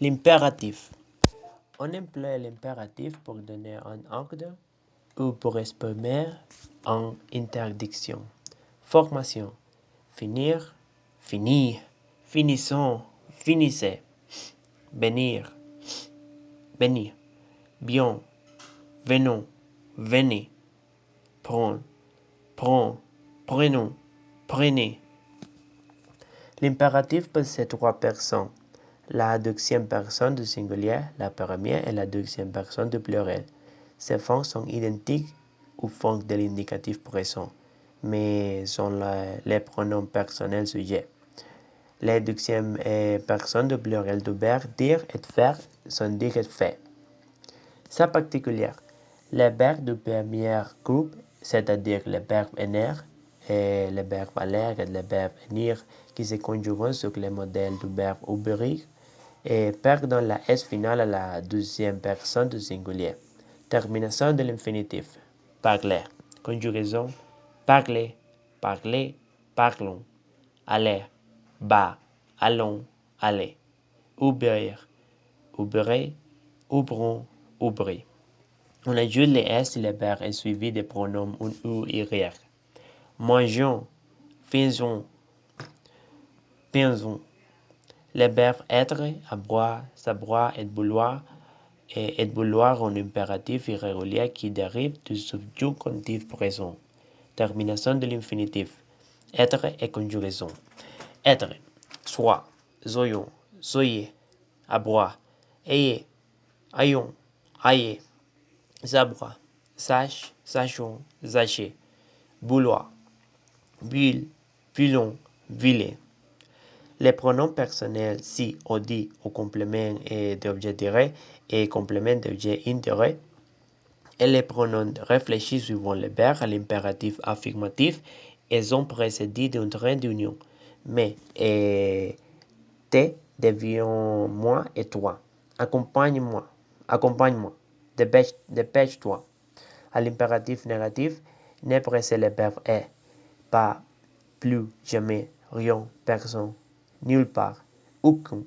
L'impératif. On emploie l'impératif pour donner un ordre ou pour exprimer une interdiction. Formation. Finir, finir, finissons, finissez. Venir, venir. Bien, venons, venez. Prendre, prends, prenons, prenez. L'impératif possède trois personnes. La deuxième personne du singulier, la première et la deuxième personne du pluriel. Ces formes sont identiques aux formes de l'indicatif présent, mais sont les pronoms personnels sujets. Les deuxièmes personnes du pluriel du verbe dire et faire sont dire et fait. Sa particulière. Les verbes du premier groupe, c'est-à-dire les verbes ener et les verbes aller et les verbes venir, qui se conjuguent sur le modèle du verbe ouvrir, et perdant la S finale à la deuxième personne du singulier. Terminaison de l'infinitif. Parler. Conjugaison. Parler, parler, parlons. Aller, bas, allons, allez. Ouvrir, ouvrez, ouvrons, ouvrez. On ajoute les S et les verbes et suivi des pronoms un ou y. Mangeons, faisons, pensons. Les verbes être, avoir, savoir et vouloir en impératif irrégulier qui dérive du subjonctif présent. Terminaison de l'infinitif. Être et conjugaison. Être. Soit, soyons, soyez. Avoir. Ayez, ayons, ayez. Savoir. Sache, sachons, sachez. Vouloir. Bulle, bulons, villez. Les pronoms personnels si, ou dit, au complément d'objet direct et complément d'objet indirect, et les pronoms réfléchis suivant le verbe à l'impératif affirmatif et sont précédés d'un trait d'union. Mais te devient moi et toi. Accompagne-moi, accompagne-moi. Dépêche-toi. À l'impératif négatif, n'est précédé le verbe est. Pas, plus, jamais, rien, personne, nulle part, aucun,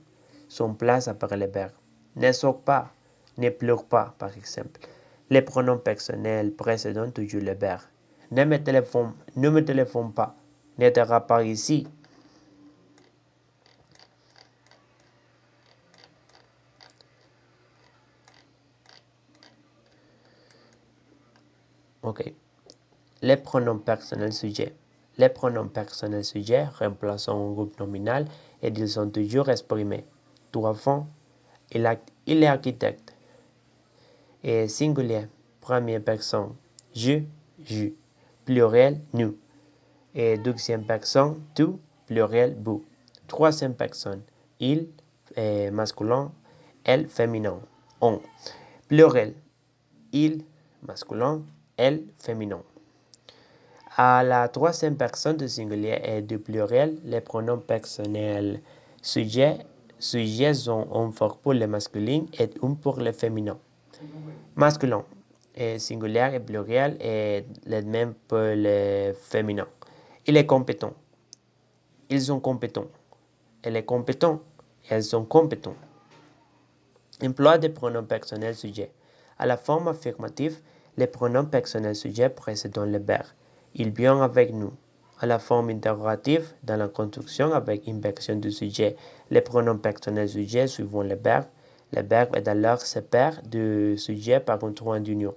sont place après le verbe. Ne sors pas, ne pleure pas, par exemple. Les pronoms personnels précédent toujours le verbe. Ne me téléphone pas, n'était pas ici. Ok. Les pronoms personnels sujets. Les pronoms personnels sujets remplacent un groupe nominal et ils sont toujours exprimés. Tu enfant, il est architecte. Et singulier, première personne, je, pluriel, nous. Et deuxième personne, tu, pluriel, vous. Troisième personne, il, masculin, elle, féminin. On. Pluriel, il, masculin, elle, féminin. À la troisième personne du singulier et du pluriel, les pronoms personnels sujets ont un fort pour le masculin et un pour le féminin. Masculin et singulier et pluriel et le même pour le féminin. Il est compétent. Ils sont compétents. Elle est compétent. Elles sont compétents. Emploi des pronoms personnels sujets. À la forme affirmative, les pronoms personnels sujets précédent le verbe. Il vient avec nous. À la forme interrogative, dans la construction avec inversion du sujet, les pronoms personnels sujets suivant le verbe est alors séparé du sujet par un trait d'union.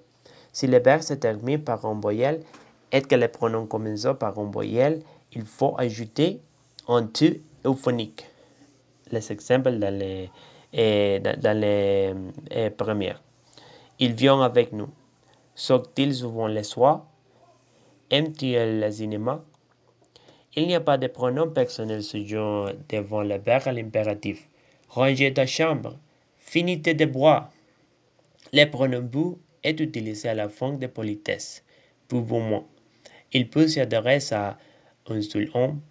Si le verbe se termine par un voyelle et que le pronom commence par un voyelle, il faut ajouter un tu euphonique. Les exemples dans les premières. Il vient avec nous. Sort-il souvent le soir? Aime-t-il le cinéma? Il n'y a pas de pronom personnel sujet devant le verbe à l'impératif. Rangez ta chambre. Finité de boire. Le pronom vous est utilisé à la fin de politesse. Pouvons-moi. Il peut s'adresser à un seul homme.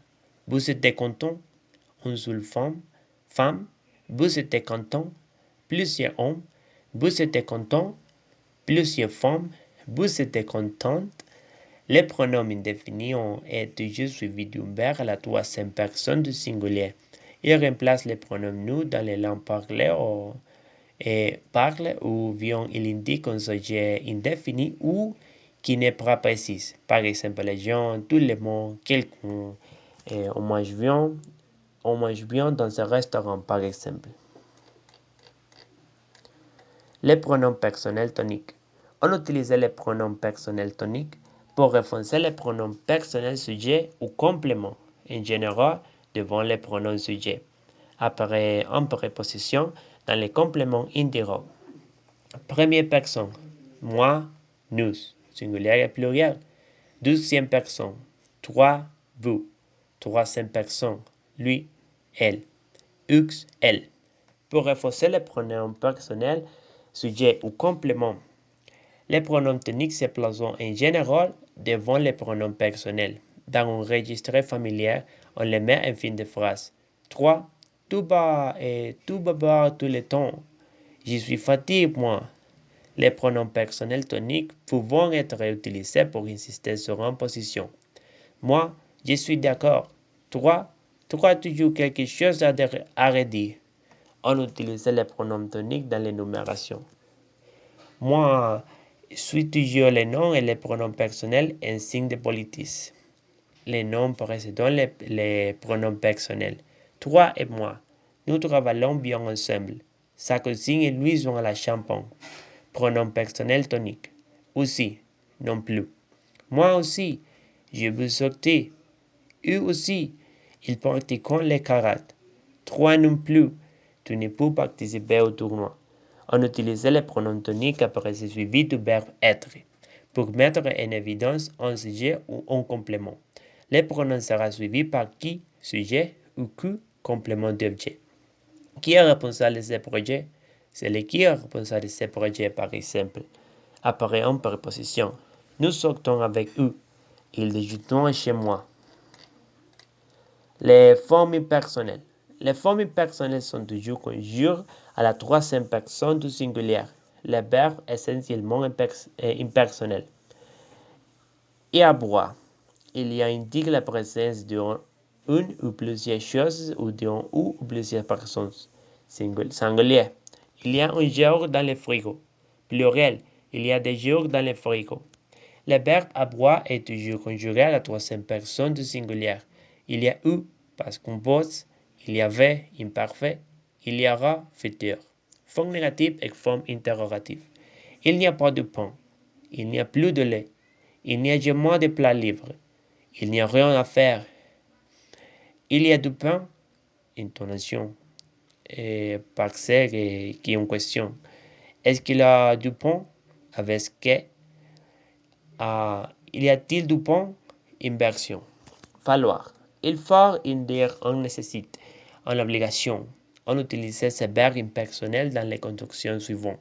Vous êtes content? Une seule femme. Vous êtes content? Plusieurs hommes. Vous êtes content? Plusieurs femmes. Vous êtes contente? Le pronom indéfini est toujours suivi d'un verbe à la troisième personne du singulier. Il remplace les pronoms nous dans les langues parlées et parle ou bien il indique un sujet indéfini ou qui n'est pas précis. Par exemple, les gens, tous les mots, quelqu'un, on mange bien dans un restaurant, par exemple. Les pronoms personnels toniques. On utilise les pronoms personnels toniques pour renforcer les pronoms personnels sujets ou compléments, en général devant les pronoms sujets, après en préposition dans les compléments indirects. Première personne, moi, nous, singulier et pluriel. Deuxième personne, toi, vous. Troisième personne, lui, elle. X, elle. Pour renforcer les pronoms personnels, sujet ou complément, les pronoms toniques se placent en général devant les pronoms personnels. Dans un registre familier, on les met en fin de phrase. 3. Tout va tout le temps. Je suis fatigué, moi. Les pronoms personnels toniques pouvant être utilisés pour insister sur une position. Moi, je suis d'accord. Toi, tu as toujours quelque chose à redire. On utilise les pronoms toniques dans l'énumération. Moi, je suis toujours les noms et les pronoms personnels en signe de politis. Les noms précédant les pronoms personnels. Toi et moi, nous travaillons bien ensemble. Sa cousine et lui sont à la champagne. Pronom personnel tonique. Aussi, non plus. Moi aussi, je veux sortir. Eux aussi, ils pratiquent les karates. Toi non plus, tu ne peux participer au tournoi. On utilise les pronoms toniques après le suivi du verbe être pour mettre en évidence un sujet ou un complément. Les pronoms seront suivis par qui, sujet, ou que, complément d'objet. Qui est responsable de ce projet? C'est le qui est responsable de ce projet, par exemple. Après une préposition. Nous sortons avec eux. Ils déjeunent chez moi. Les formes personnelles. Les formes personnelles sont toujours conjuguées à la troisième personne du singulier. Les verbes essentiellement impersonnels. Et à boire. Il y a indique la présence d'une ou plusieurs choses ou d'une ou plusieurs personnes. Singulier. Il y a un jour dans le frigo. Pluriel. Il y a des jours dans le frigo. Le verbe avoir est toujours conjugué à la troisième personne du singulier. Il y a eu, parce qu'on pose, il y avait, imparfait, il y aura, futur. Forme négative et forme interrogative. Il n'y a pas de pain. Il n'y a plus de lait. Il n'y a jamais de plats libres. Il n'y a rien à faire. Il y a du pain, intonation, parce qui est en question. Est-ce qu'il y a du pain? Avec ce que? Il y a-t-il du pain? Inversion. Falloir. Il faut indiquer on nécessite, en obligation. On utilise ce verbe impersonnel dans les constructions suivantes.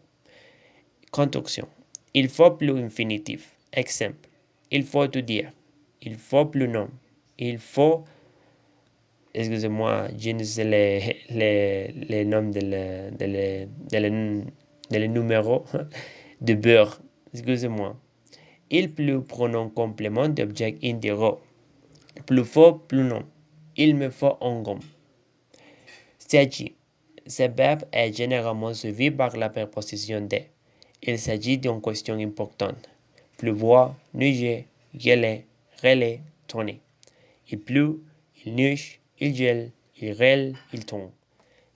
Construction. Il faut plus infinitif. Exemple. Il faut tout dire. Il faut plus nom. Il faut, excusez-moi, je ne sais les noms les numéros de beurre. Excusez-moi. Il plus pronom complément d'objet indirect. Plus fort, plus non. Il me faut un gomme. S'agit. Ce verbe est généralement suivi par la préposition de. Il s'agit d'une question importante. Pleuvoir, neiger, geler, reler, tonner. Il pleut, il neige, il gèle, il rêle, il tombe.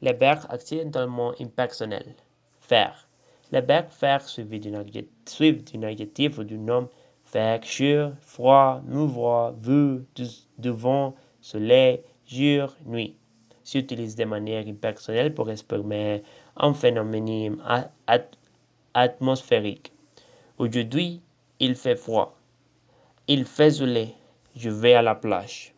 Le verbe accidentellement impersonnel. Faire. Le verbe faire suivi d'un adjectif ou du nom. Faire chaud, froid, mouvoir, vu, devant, soleil, jour, nuit. S'utilise de manière impersonnelle pour exprimer un phénomène atmosphérique. Aujourd'hui, il fait froid. Il fait soleil. Je vais à la plage.